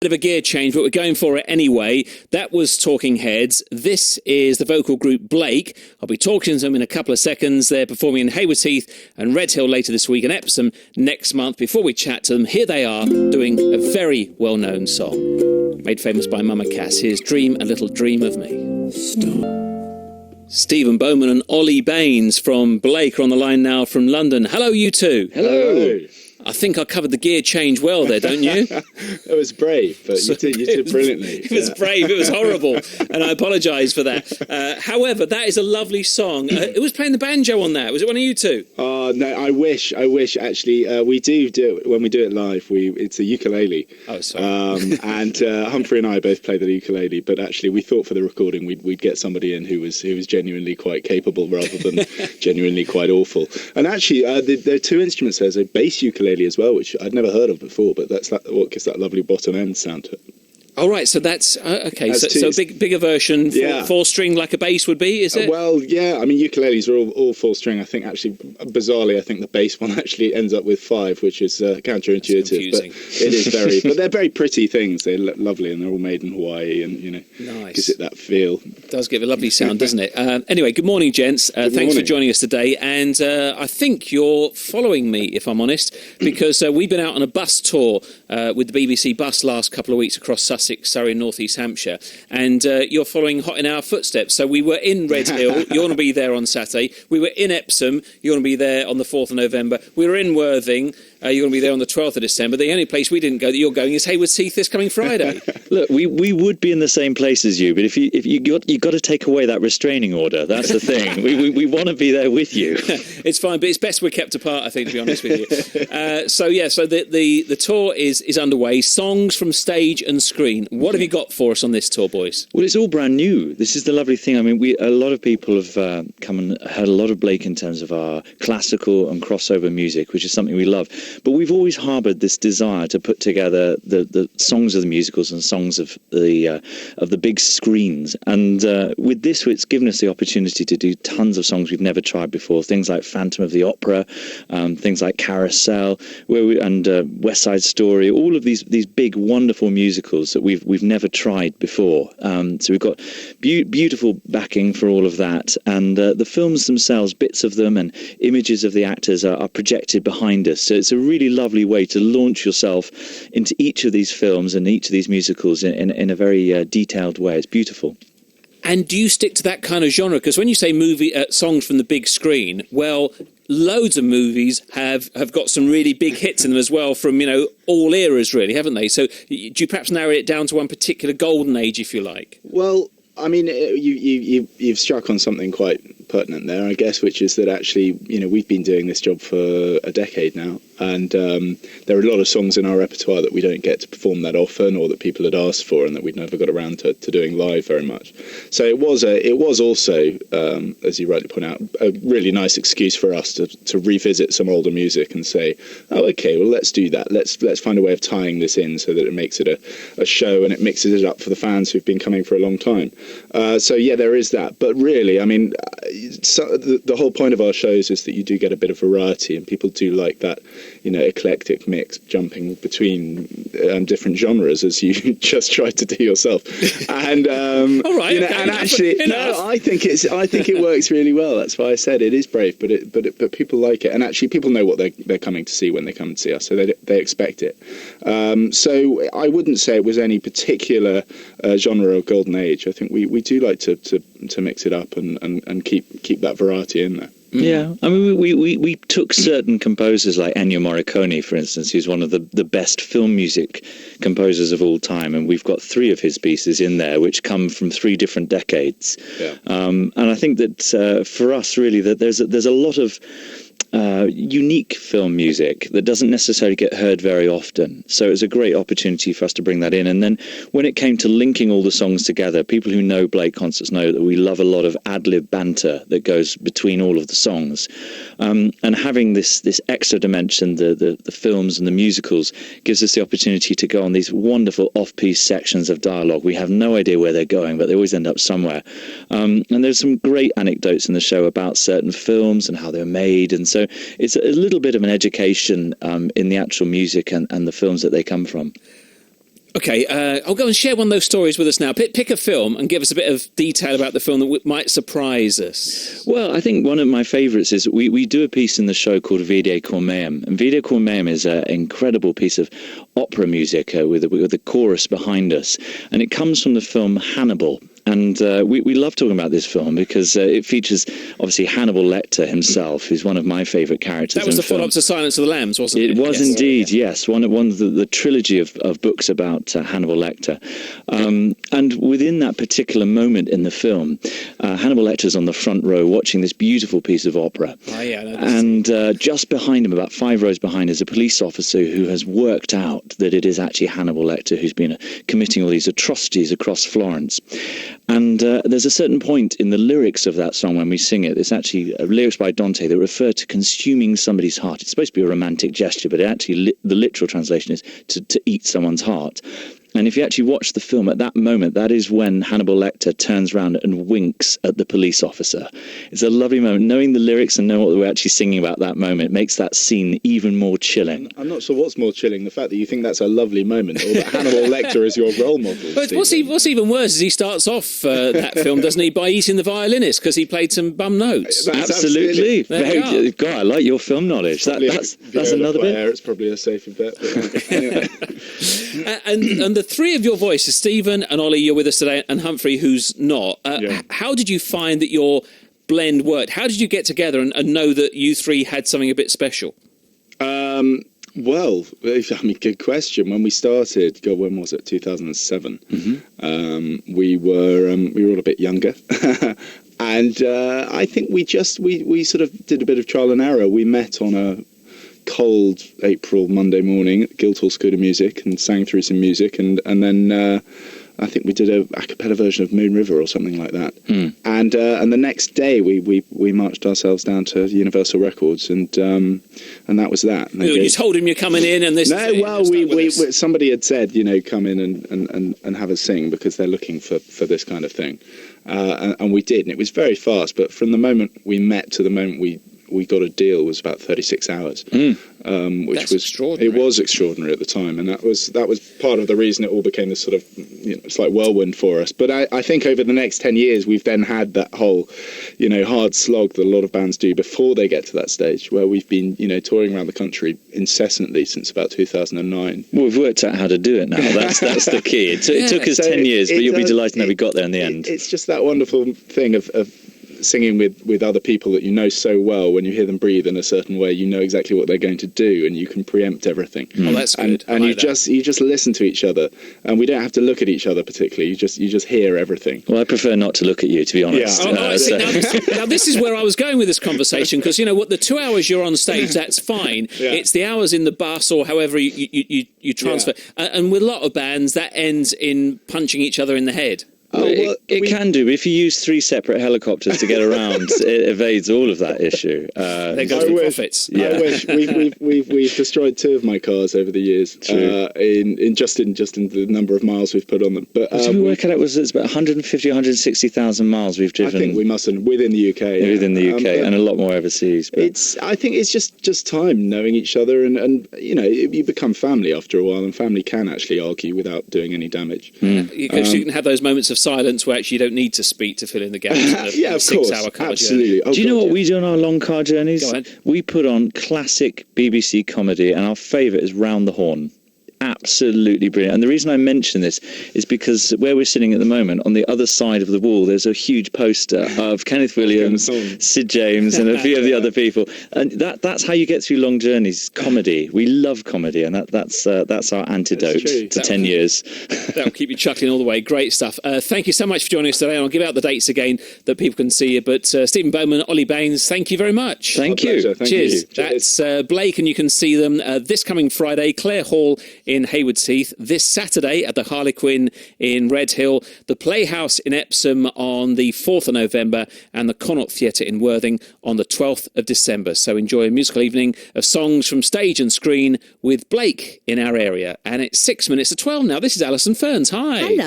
Bit of a gear change, but we're going for it anyway. That was Talking Heads. This is the vocal group Blake. I'll be talking to them in a couple of seconds. They're performing in Haywards Heath and Redhill later this week and Epsom next month. Before we chat to them, here they are doing a very well-known song, made famous by Mama Cass. Here's Dream a Little Dream of Me. Stephen Bowman and Ollie Baines from Blake are on the line now from London. Hello, you two. Hello. I think I covered the gear change well there, don't you? It was brave, but you did brilliantly. It was brave, it was horrible, and I apologise for that. However, that is a lovely song. Who was playing the banjo on that? Was it one of you two? No, I wish, actually. We do it, when we do it live, it's a ukulele. Oh, sorry. And Humphrey and I both play the ukulele, but actually we thought for the recording we'd get somebody in who was genuinely quite capable rather than genuinely quite awful. And actually, there are two instruments. There's a bass ukulele as well, which I'd never heard of before, but that's what gives that lovely bottom end sound to it. All right, so that's okay. So bigger version, four string like a bass would be, is it? Well, yeah. I mean, ukuleles are all four string. I think actually, bizarrely, I think the bass one actually ends up with five, which is counterintuitive. But it is very. But they're very pretty things. They're lovely, and they're all made in Hawaii, and nice. Gives it that feel. It does give a lovely sound, doesn't it? Anyway, good morning, gents. Thanks for joining us today. And I think you're following me, if I'm honest, because we've been out on a bus tour with the BBC bus last couple of weeks across Sussex, Surrey, North East Hampshire, and you're following hot in our footsteps. So we were in Redhill. You're going to be there on Saturday. We were in Epsom. You're going to be there on the 4th of November. We were in Worthing. You're going to be there on the 12th of December. The only place we didn't go that you're going is Haywards Heath this coming Friday. Look, we would be in the same place as you, but if you got to take away that restraining order. That's the thing. we want to be there with you. It's fine, but it's best we're kept apart, I think, to be honest with you. So the tour is underway. Songs from stage and screen. What have you got for us on this tour, boys? Well, it's all brand new. This is the lovely thing. I mean, a lot of people have come and heard a lot of Blake in terms of our classical and crossover music, which is something we love. But we've always harboured this desire to put together the songs of the musicals and songs of the big screens. And with this, it's given us the opportunity to do tons of songs we've never tried before. Things like Phantom of the Opera, things like Carousel, and West Side Story. All of these big, wonderful musicals that we've never tried before. So we've got beautiful backing for all of that. And the films themselves, bits of them and images of the actors are projected behind us. So it's a really lovely way to launch yourself into each of these films and each of these musicals in a very detailed way. It's beautiful. And do you stick to that kind of genre? Because when you say songs from the big screen, well, loads of movies have got some really big hits in them as well from, all eras, really, haven't they? So do you perhaps narrow it down to one particular golden age, if you like? Well, I mean, you've struck on something quite pertinent there, I guess, which is that actually, we've been doing this job for a decade now, and there are a lot of songs in our repertoire that we don't get to perform that often, or that people had asked for, and that we'd never got around to doing live very much. So it was also, as you rightly point out, a really nice excuse for us to revisit some older music and say, oh, okay, well, let's do that. Let's find a way of tying this in so that it makes it a show, and it mixes it up for the fans who've been coming for a long time. So yeah, there is that. But really, I mean, the whole point of our shows is that you do get a bit of variety, and people do like that, eclectic mix, jumping between different genres, as you just tried to do yourself. And all right, okay, and actually, no, I think it works really well. That's why I said it is brave, but people like it, and actually, people know what they're coming to see when they come and see us, so they expect it. So I wouldn't say it was any particular genre of golden age. I think we do like to mix it up and keep that variety in there. Yeah, I mean, we took certain composers like Ennio Morricone, for instance, who's one of the best film music composers of all time, and we've got 3 of his pieces in there, which come from 3 different decades. Yeah. And I think that for us, really, that there's a lot of unique film music that doesn't necessarily get heard very often. So it was a great opportunity for us to bring that in. And then when it came to linking all the songs together, people who know Blake concerts know that we love a lot of ad-lib banter that goes between all of the songs. And having this extra dimension, the films and the musicals, gives us the opportunity to go on these wonderful off-piece sections of dialogue. We have no idea where they're going, but they always end up somewhere. And there's some great anecdotes in the show about certain films and how they're made. And so it's a little bit of an education in the actual music and the films that they come from. Okay, I'll go and share one of those stories with us now. Pick a film and give us a bit of detail about the film that might surprise us. Well, I think one of my favourites is we do a piece in the show called Vide Cor Meum. And Vide Cor Meum is an incredible piece of opera music with a chorus behind us. And it comes from the film Hannibal. And we love talking about this film because it features, obviously, Hannibal Lecter himself, who's one of my favourite characters in the film. That was the follow-up to Silence of the Lambs, wasn't it? It was indeed, yes. One of the trilogy of books about Hannibal Lecter. And within that particular moment in the film, Hannibal Lecter's on the front row watching this beautiful piece of opera. Oh, yeah. And just behind him, about 5 rows behind, is a police officer who has worked out that it is actually Hannibal Lecter who's been committing all these atrocities across Florence. And there's a certain point in the lyrics of that song when we sing it. It's actually lyrics by Dante that refer to consuming somebody's heart. It's supposed to be a romantic gesture, but actually the literal translation is to eat someone's heart. And if you actually watch the film at that moment, that is when Hannibal Lecter turns around and winks at the police officer. It's a lovely moment. Knowing the lyrics and knowing what we're actually singing about that moment makes that scene even more chilling. I'm not sure what's more chilling, the fact that you think that's a lovely moment or that Hannibal Lecter is your role model. But what's even worse is he starts off that film, doesn't he, by eating the violinist because he played some bum notes. Absolutely. God, I like your film knowledge. That's another bit. It's probably a safer bet. But anyway. And the three of your voices, Stephen and Ollie, you're with us today, and Humphrey, who's not. How did you find that your blend worked? How did you get together and know that you three had something a bit special? Well, I mean, good question. When we started, God, when was it? 2007. Mm-hmm. We were all a bit younger. And I think we sort of did a bit of trial and error. We met on a cold April Monday morning at Guildhall School of Music and sang through some music, and then I think we did a cappella version of Moon River or something like that. And the next day we marched ourselves down to Universal Records, and that was that. And you told him you're coming in, and this. No, well, somebody had said, come in and have a sing because they're looking for this kind of thing, and we did, and it was very fast. But from the moment we met to the moment we got a deal was about 36 hours, which was extraordinary. It was extraordinary at the time, and that was part of the reason it all became this sort of it's like whirlwind for us. But I think over the next 10 years we've then had that whole hard slog that a lot of bands do before they get to that stage, where we've been touring around the country incessantly since about 2009. Well, we've worked out how to do it now. That's the key. It took us 10 years, but you'll be delighted how we got there in the end. It's just that wonderful thing of singing with other people that you know so well. When you hear them breathe in a certain way, you know exactly what they're going to do, and you can preempt everything. Oh, that's good. And you just listen to each other, and we don't have to look at each other particularly. You just hear everything. Well, I prefer not to look at you, to be honest. Yeah. Now this is where I was going with this conversation, because what the 2 hours you're on stage, that's fine. Yeah. It's the hours in the bus or however you transfer, and with a lot of bands that ends in punching each other in the head. It can do, but if you use 3 separate helicopters to get around, it evades all of that issue. There goes the profits. Yeah. I wish we've destroyed 2 of my cars over the years. In just in the number of miles we've put on them. But did we work out it's about 150, 160,000 miles we've driven? I think we must have within the UK. Within the UK, and a lot more overseas. But I think it's just time knowing each other, and you become family after a while, and family can actually argue without doing any damage. Because you can have those moments of silence where actually you don't need to speak to fill in the gaps. Yeah, of course, 6-hour car absolutely. journey. Do you know what we do on our long car journeys? We put on classic BBC comedy, and our favourite is Round the Horn. Absolutely brilliant. And the reason I mention this is because where we're sitting at the moment, on the other side of the wall, there's a huge poster of Kenneth Williams, Sid James, and a few of the other people. And that's how you get through long journeys. Comedy. We love comedy, and that's our antidote to 10 years. That'll keep you chuckling all the way. Great stuff. Thank you so much for joining us today. And I'll give out the dates again that people can see you. But Stephen Bowman, Ollie Baines, thank you very much. Thank you. Cheers. That's Blake, and you can see them this coming Friday, Clare Hall in Haywards Heath, this Saturday at the Harlequin in Redhill, the Playhouse in Epsom on the 4th of November, and the Connaught Theatre in Worthing on the 12th of December. So enjoy a musical evening of songs from stage and screen with Blake in our area. And it's 6 minutes to 12 now. This is Alison Ferns. Hi. Hello.